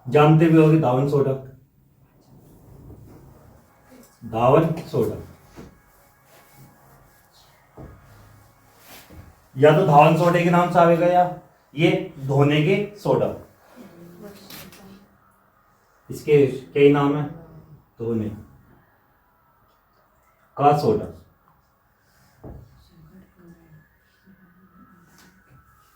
जानते भी होगे धावन सोडा। धावन सोडा या तो धावन सोडे के नाम से आवेगा या ये धोने के सोडा। इसके कई नाम है। धोने का सोडा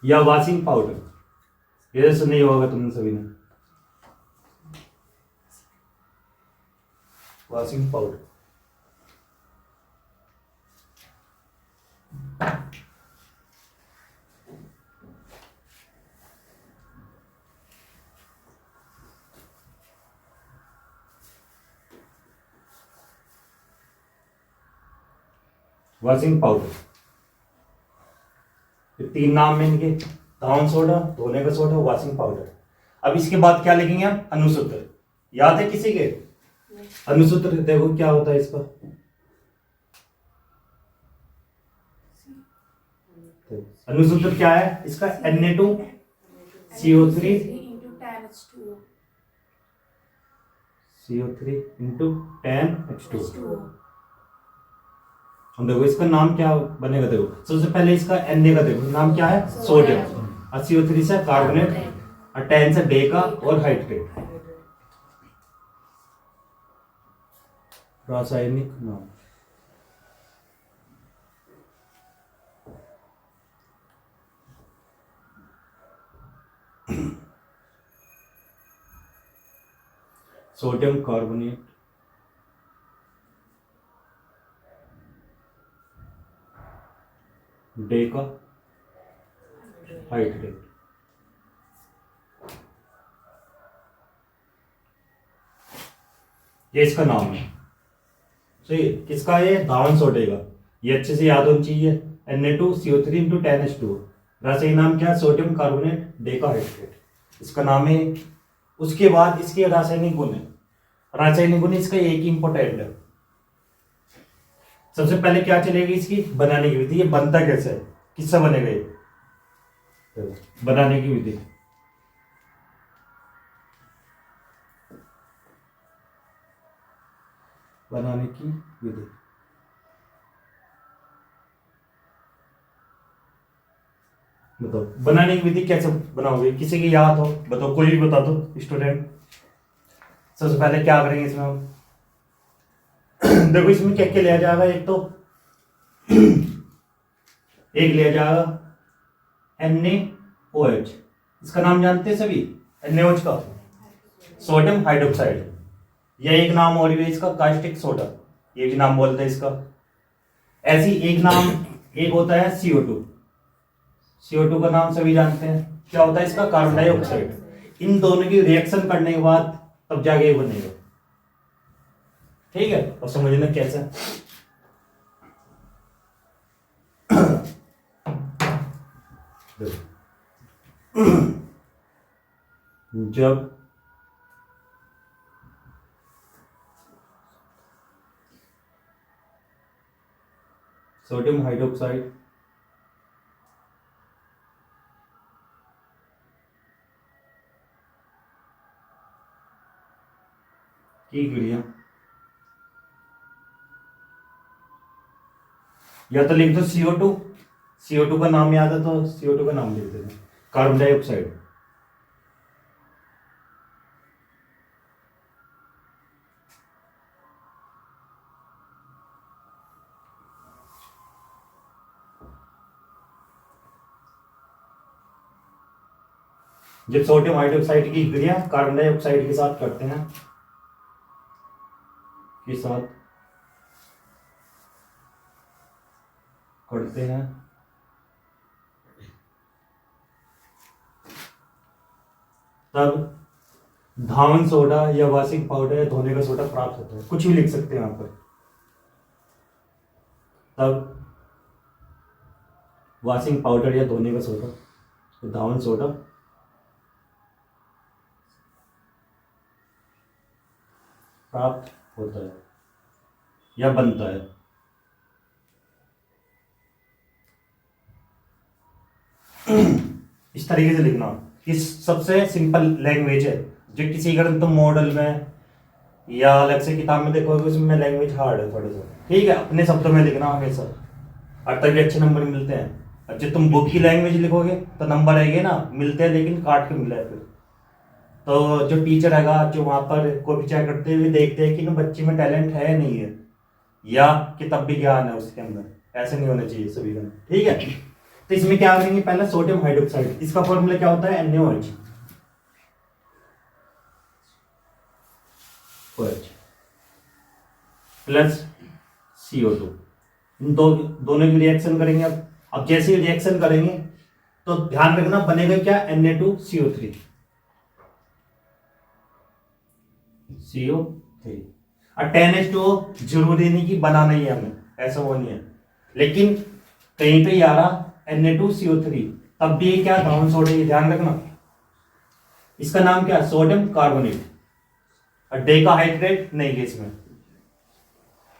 या वॉशिंग पाउडर। ये सुना ही होगा तुमने सभी ने। वॉशिंग पाउडर वॉशिंग पाउडर, ये तीन नाम है इनके। धावन सोडा, धोने का सोडा, वॉशिंग पाउडर। अब इसके बाद क्या लिखेंगे हम? अनुसूत्र। याद है किसी के? अनुसूत्र देखो क्या होता है इसका। अनुसूत्र क्या है इसका? Na2CO3 CO3 into 10H2। हम देखो इसका नाम क्या बनेगा। देखो सबसे पहले इसका Na का देखो नाम क्या है? सोडियम। और CO3 से कार्बोनेट और 10 से डेका और हाइड्रेट। रासायनिक नाम सोडियम कार्बोनेट, डेका हाइड्रेट। ये इसका नाम है। सही। किसका? ये धावन सोडे का। ये अच्छे से याद होनी चाहिए। Na2CO3 into 10H2। रासायनिक नाम क्या है? Sodium carbonate Deka hydrate. इसका नाम है। उसके बाद इसके रासायनिक गुण है। रासायनिक गुण इसका एक ही इंपॉर्टेंट है। सबसे पहले क्या चलेगी इसकी बनाने की विधि। ये बनता कैसे है, किससे बनेगा ये? बनाने की विधि। बनाने की विधि बताओ। बनाने की विधि कैसे बनाओगे? किसी की याद हो बताओ, कोई भी बता दो स्टूडेंट। सबसे पहले क्या करेंगे इसमें हम? देखो इसमें क्या क्या लिया जाएगा। एक तो एक लिया जाएगा NaOH। इसका नाम जानते हैं सभी? NaOH का सोडियम हाइड्रोक्साइड। यह एक नाम और भी है इसका कास्टिक सोडा। ये भी नाम बोलते हैं इसका। ऐसी एक नाम एक होता है CO2। CO2 का नाम सभी जानते हैं। क्या होता है इसका? Carbon dioxide. इन दोनों की रिएक्शन करने के बाद तब जाके ये बनेगा। ठीक है। और समझना कैसे। जब सोडियम हाइड्रोक्साइड की क्रिया, या तो लिख दो CO2। CO2 का नाम याद है तो CO2 का नाम लिख देना। Carbon dioxide. जब सोडियम हाइड्रोक्साइड की क्रिया कार्बन डाइऑक्साइड के साथ करते हैं तब धावन सोडा या वॉशिंग पाउडर या धोने का सोडा प्राप्त होता है। कुछ भी लिख सकते हैं यहाँ पर। तब वॉशिंग पाउडर या धोने का सोडा, धावन सोडा प्राप्त होता है या बनता है। इस तरीके से लिखना। किस सबसे सिंपल लैंग्वेज है जो किसी अगर तुम मॉडल में या अलग से किताब में देखोगे उसमें लैंग्वेज हार्ड है थोड़ा सा, ठीक है, अपने शब्दों में लिखना हमेशा और तभी अच्छे नंबर मिलते हैं। और जो तुम बुक की लैंग्वेज लिखोगे तो नंबर आएंगे ना, मिलते हैं लेकिन काट के मिला है फिर। तो जो टीचर हैगा जो वहाँ पर को भी चेक करते हुए देखते हैं कि ना बच्चे में टैलेंट है या नहीं है, या कि तब भी ज्ञान है उसके अंदर, ऐसे नहीं होना चाहिए सभी का, ठीक है। तो इसमें क्या करेंगे, पहला सोडियम हाइड्रोक्साइड, इसका फॉर्मूला क्या होता है, NaOH प्लस CO2। इन दोनों की रिएक्शन करेंगे। अब जैसे ही रिएक्शन करेंगे तो ध्यान रखना बनेगा क्या, Na2CO3 CO3। और 10H2O जरूरी नहीं कि बनाना ही है हमें, ऐसा वो नहीं है, लेकिन कहीं पे आ रहा Na2CO3 तब भी ये क्या धावन सोडा, ये ध्यान रखना। इसका नाम क्या, सोडियम कार्बोनेट, और डेकाहाइड्रेट नहीं है इसमें।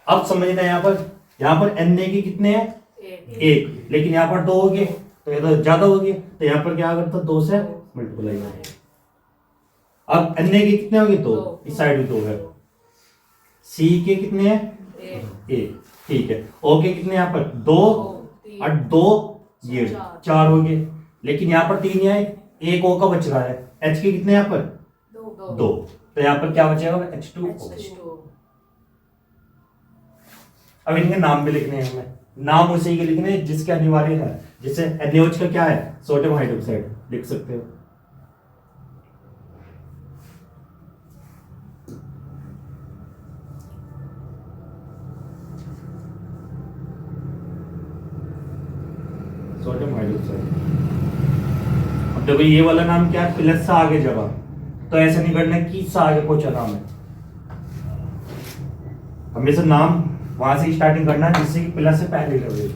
अब समझना यहाँ पर Na के कितने हैं, एक, लेकिन यहाँ पर 2 हो गए तो ये तो ज्यादा हो गए, तो यहाँ पर क्या करता, 2 से मल्टीप्लाई करें। अब Na के कितने हो गए, 2, इस साइड भी 2 है। C के कितने हैं, 1, ठीक है। O के कितने यहाँ पर 2 और 2 ये 4 हो गए, लेकिन यहाँ पर 3 है, एक O का बच रहा है। H के कितने यहाँ पर 2, तो यहाँ पर क्या बचेगा, H2O। अब इनके नाम भी लिखने हैं हमें, नाम उसी के लिखने हैं जिसके अनिवार्य है। जैसे NaOH का क्या है, सोडियम हाइड्रोक्साइड लिख सकते हो। Sodium hydroxide. अब देखो ये वाला नाम क्या है, प्लस से आगे जगह, तो ऐसा नहीं करना कि इससे आगे पहुंचा नाम है, हमेशा नाम वहां से स्टार्टिंग करना है जिससे कि प्लस से पहले लगे।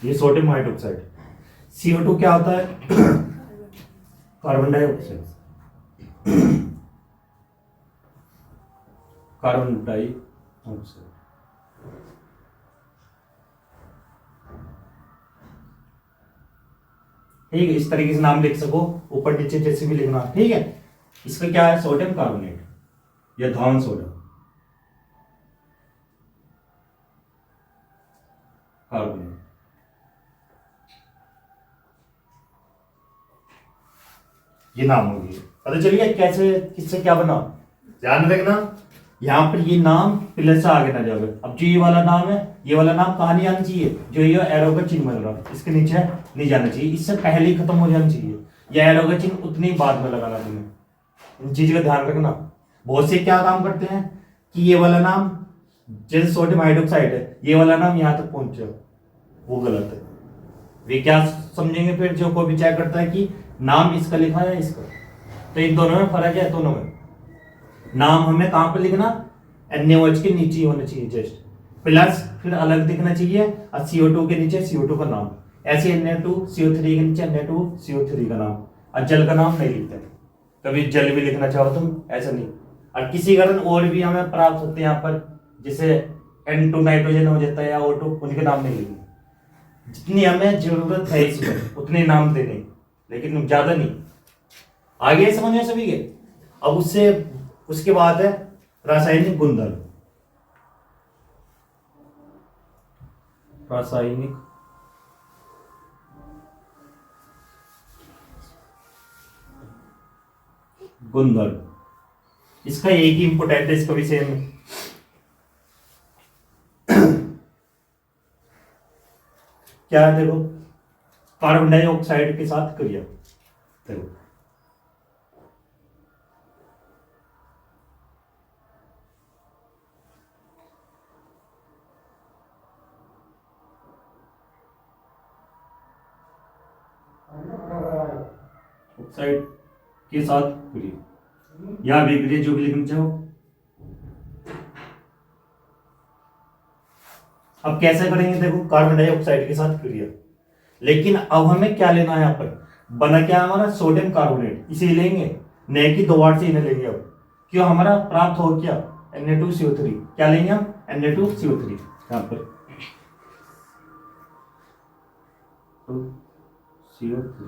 ये सोडियम हाइड्रोक्साइड। CO2 क्या होता है, कार्बन डाइऑक्साइड, कार्बन डाइऑक्साइड। ठीक है, इस तरीके से नाम लिख सको, ऊपर नीचे जैसे भी लिखना, ठीक है। इसका क्या है, सोडियम कार्बोनेट या धावन सोडा, कार्बोनेट। ये नाम हो गया, पता चलिए कैसे किससे क्या बना। ध्यान रखना यहाँ पर ये नाम प्लस से आगे ना जाए। अब जो ये वाला नाम है, ये वाला नाम कहाँ नहीं आना चाहिए, जो ये एरो का चिन्ह बन रहा है इसके नीचे नहीं जाना चाहिए, इससे पहले ही खत्म हो जाना चाहिए। ये एरो का चिन्ह उतनी बाद में लगाना तुम्हें, इन चीज का ध्यान रखना। बहुत से क्या काम करते हैं कि ये वाला नाम जैसे सोडियम हाइड्रोक्साइड है, ये वाला नाम यहाँ तक पहुंचे, वो गलत है। वे क्या समझेंगे फिर, जो कोई भी चेक करता है कि नाम इसका लिखा है इसका, तो इन दोनों में फर्क है। दोनों में नाम हमें कहां पर लिखना, NaOH के नीचे होना चाहिए जस्ट, प्लस फिर अलग दिखना चाहिए, और CO2 के नीचे CO2 का नाम, ऐसे Na2CO3 के नीचे Na2CO3 का नाम, और जल का नाम नहीं लिखते। कभी जल भी लिखना चाहो तुम, ऐसा नहीं। और किसी कारण और भी हमें प्राप्त होते हैं यहाँ पर, जैसे N2 नाइट्रोजन हो जाता है या O2, उनके नाम नहीं लिखने। जितनी हमें जरूरत है इसमें उतने नाम देने, लेकिन ज्यादा नहीं। आगे समझ में सभी के। अब उसके बाद है रासायनिक गुणधर्म। रासायनिक गुणधर्म, इसका एक ही इंपोर्टेंट है इसका विषय में। क्या है देखो, कार्बन डाइऑक्साइड के साथ क्रिया, देखो ऑक्साइड के साथ क्रिया, या विक्रिया जो भी लिखना चाहो। अब कैसे करेंगे देखो, कार्बन डाइऑक्साइड के साथ क्रिया, लेकिन अब हमें क्या लेना है यहाँ पर, बना क्या हमारा सोडियम कार्बोनेट, इसे लेंगे न कि 2 बार से इन्हें लेंगे। अब क्यों हमारा प्राप्त हो क्या Na2CO3, क्या लेंगे हम Na2CO3 यहाँ पर CO3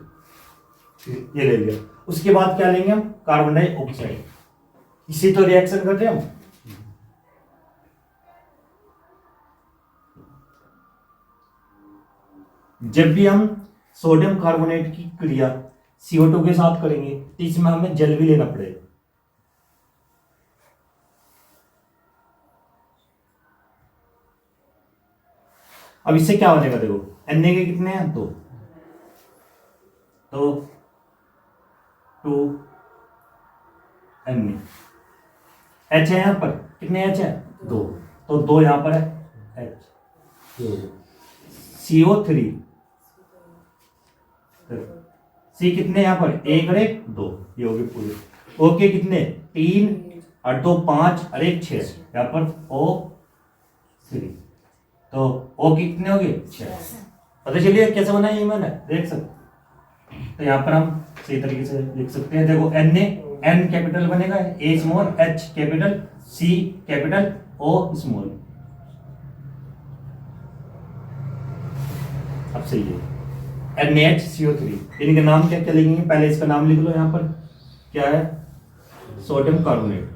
ये ले लिया। उसके बाद क्या लेंगे हम कार्बन डाइऑक्साइड, इसी तो रिएक्शन करते हैं हम। जब भी हम सोडियम कार्बोनेट की क्रिया CO2 के साथ करेंगे तो इसमें हमें जल भी लेना पड़ेगा। अब इससे क्या बनेगा, देखो Na के कितने हैं, 2 तो 2 Na, H है यहां पर, कितने H है 2, तो 2 यहां पर है H, CO3 C कितने यहां पर 1 और 1 2, ये हो गए पूरे। ओके कितने 3 और 2 5 और 1 6, यहां पर O3, तो O कितने हो गए 6। पता चलिए कैसे बना ये मैंने देख सकते, तो यहाँ पर हम सही तरीके से लिख सकते हैं। देखो Na N कैपिटल बनेगा, A small, H capital, C capital, O small. अब सही है NaHCO3, इनके नाम क्या क्या लिखेंगे, पहले इसका नाम लिख लो। यहाँ पर क्या है सोडियम कार्बोनेट,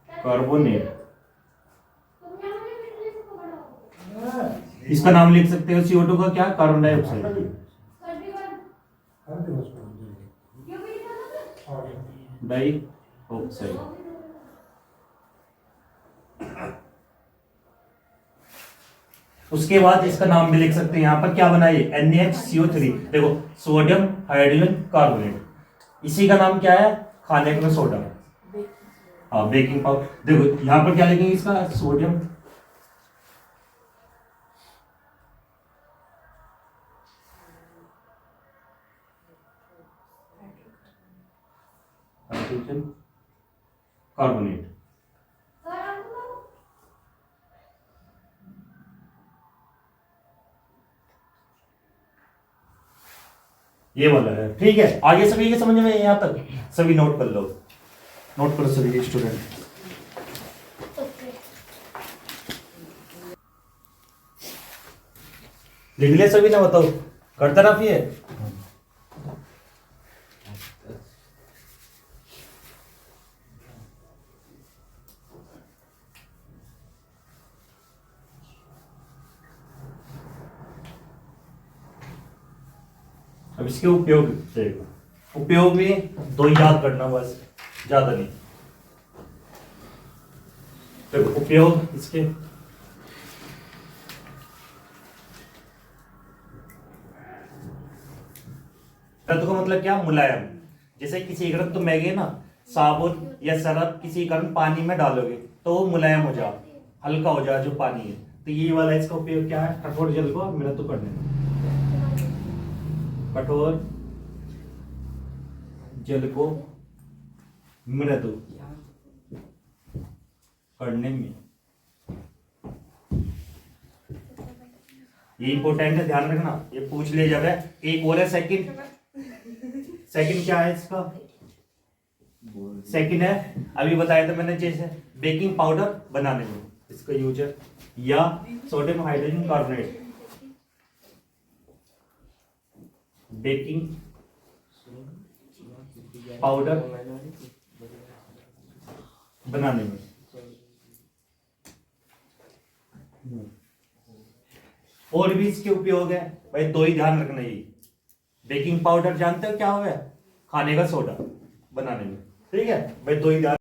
कार्बोनेट, इसका नाम लिख सकते हो CO2 का क्या कार्बन डाइऑक्साइड, डाइऑक्साइड। उसके बाद इसका नाम भी लिख सकते हैं, यहाँ पर क्या बना ये NaHCO3, देखो सोडियम हाइड्रोजन कार्बोनेट, इसी का नाम क्या है खाने का सोडा, हाँ बेकिंग पाउडर। देखो यहाँ पर क्या लिखेंगे इसका सोडियम हाइड्रोजन कार्बोनेट, ये वाला है। ठीक है, आगे सभी के समझ में यहाँ तक सभी नोट कर लो, नोट करो सभी स्टूडेंट। लिख लिया सभी ने, बताओ करता रहा ये। अब इसके उपयोग देखो, उपयोग भी 2 याद करना बस, ज्यादा नहीं। देखो उपयोग इसके तत्व का मतलब क्या मुलायम, जैसे किसी रत्त में गए ना साबुन या सरफ किसी कारण पानी में डालोगे तो वो मुलायम हो जा, हल्का हो जा जो पानी है, तो ये वाला इसका उपयोग क्या है कठोर जल को मेरा तो करने में, कठोर जल को मृदु करने में। ये इंपॉर्टेंट है, ध्यान रखना, ये पूछ ले जब है। एक और है सेकंड, सेकंड क्या है इसका, सेकंड है अभी बताया था मैंने, जैसे बेकिंग पाउडर बनाने में इसका यूज है, या sodium hydrogen carbonate baking powder बनाने में। और भी इसके उपयोग है भाई, 2 ही ध्यान रखना। ये बेकिंग पाउडर जानते हो क्या हो गया, खाने का सोडा बनाने में, ठीक है भाई, 2 ही ध्यान